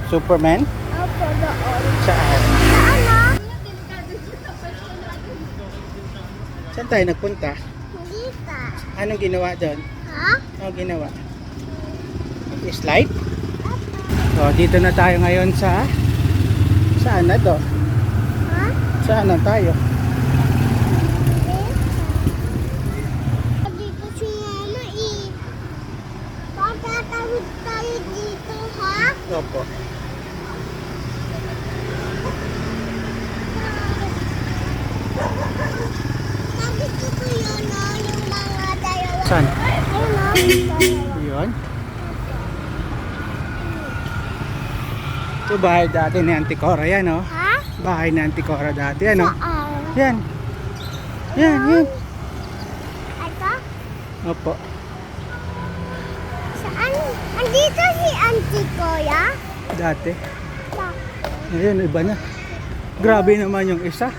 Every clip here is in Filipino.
Superman? Opo, doon. Saan? Saan na? Saan tayo nagpunta? Dito. Anong ginawa doon? Ha? Anong ginawa? Slide? So, dito na tayo ngayon sa... Saan na to? Ha? Saan na tayo? Dito si Mama eh. Pagkatawid tayo dito, ha? Opo. Sabi ko po yun, no? Yung mga dalawa. Saan? Ayun, no? Dalawa. Yun. Ito bahay dati ni Auntie Cora yan, oh. Ha? Bahay ni Auntie Cora dati, ano? Saan? Yan. Yan, yan. Ito? Opo. Saan? Andito si Auntie Koya? Dati. Bakit? Ngayon, iba na. Grabe naman yung isa.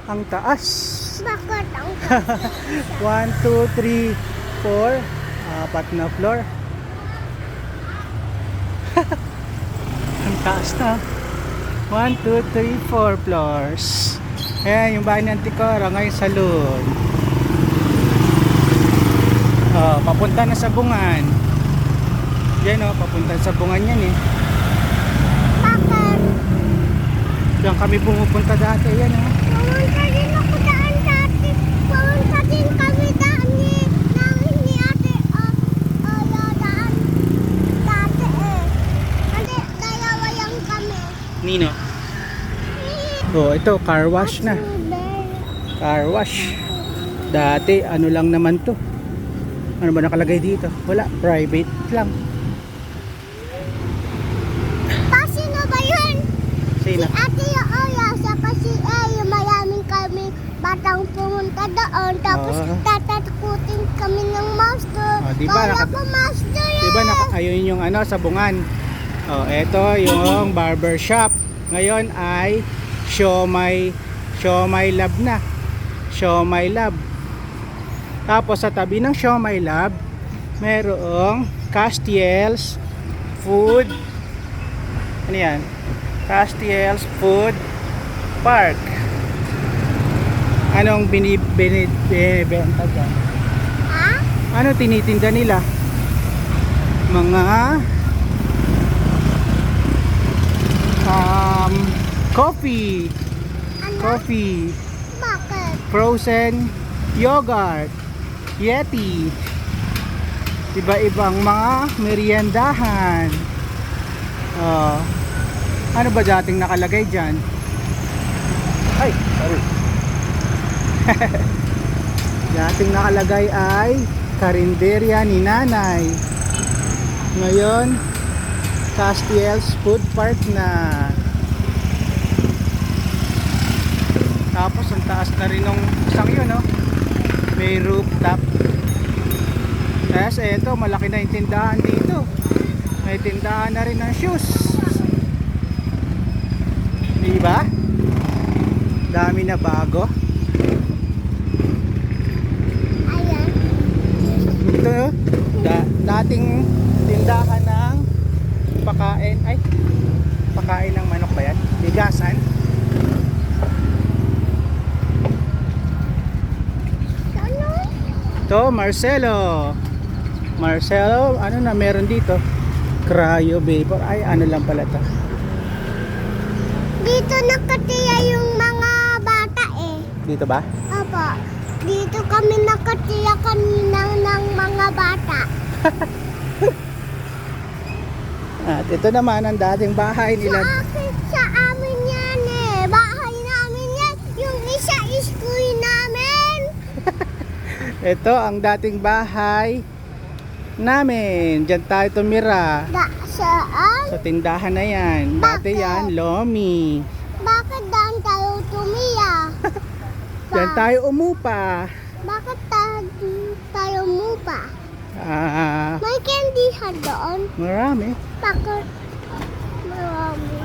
Ang taas. Bakit ang 1, 2, 3, 4. Apat na floor. Ang taas na. 1, 2, 3, 4 floors. Ayan, yung bahay ng Auntie Cora ngayon salon. Papunta na sa Bungan. Yan papunta sa Bungan yan eh. bakit? Diyan kami pumupunta dati yan Pumunta din ako daan dati. Pumunta din kami daan ni ate. Daan dati eh. Kasi dalawa lang kami. Nino. Ito car wash na. Car wash. Dati ano lang naman to. Ano ba nakalagay dito? Wala, private lang. Sino ba yun? Sino? Si ate Oya sa yung maraming kami batang pumunta doon. Tapos tatakutin kami ng master. Diba, Kala ko master eh. Diba ayun yung ano sa Bungan. Ito yung barber shop. Ngayon ay Siomay Lab na. Siomay Lab. Tapos sa tabi ng Siomay Lab, merong Castiel's Food. Ano yan? Castiel's Food Park. Anong binibenta dyan? Ha? Ano tinitinda nila? Mga coffee. Ano? Coffee. Bakit? Frozen yogurt. Yeti. Iba-ibang mga meriendahan. Ano ba dating nakalagay dyan? Ay, sorry. Dating nakalagay ay karinderya ni Nanay. Ngayon, Castiel's Food Park na. Tapos ang taas na rin ng isang yun, no? May rooftop. Tapos eto, malaki na yung tindahan dito. May tindahan na rin ng shoes. Diba? Dami na bago. Ayan. Ito, dating tindahan ng pakain. Ay, pakain ng manok ba yan? Bigasan. Ano? Ito, Marcelo, ano na meron dito? Cryo vapor. Ay, ano lang pala to. Dito nakatiya yung mga bata eh. Dito ba? Opo. Dito kami nakatiya kanina ng mga bata. At ito naman ang dating bahay nila. Sa amin yan eh. Bahay namin yan. Yung isa school namin. Ito ang dating bahay namin. Diyan tayo tumira. Saan? Sa tindahan na yan. Dati Bakit? yan, Lomi. Bakit daan tayo tumiya? Diyan tayo umupa. Bakit tayo mupa? May candyhan doon. Marami. Bakit? Marami.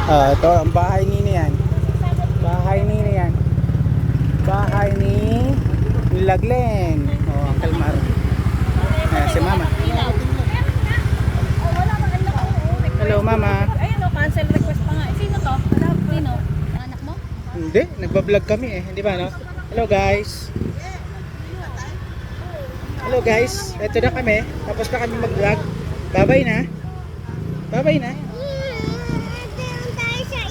Ito ang bahay ni yan. Bahay ni yan. Bahay ni Nila Glenn. Uncle Mar. Si Mama. Mama. Ayun o, cancel request pa nga. Sino to? Sino? Anak mo? Hindi, nagbablog kami eh. Hindi ba, no? Hello guys. Hello guys. Ito na kami. Tapos na kami mag-vlog. Bye-bye na. Bye-bye na.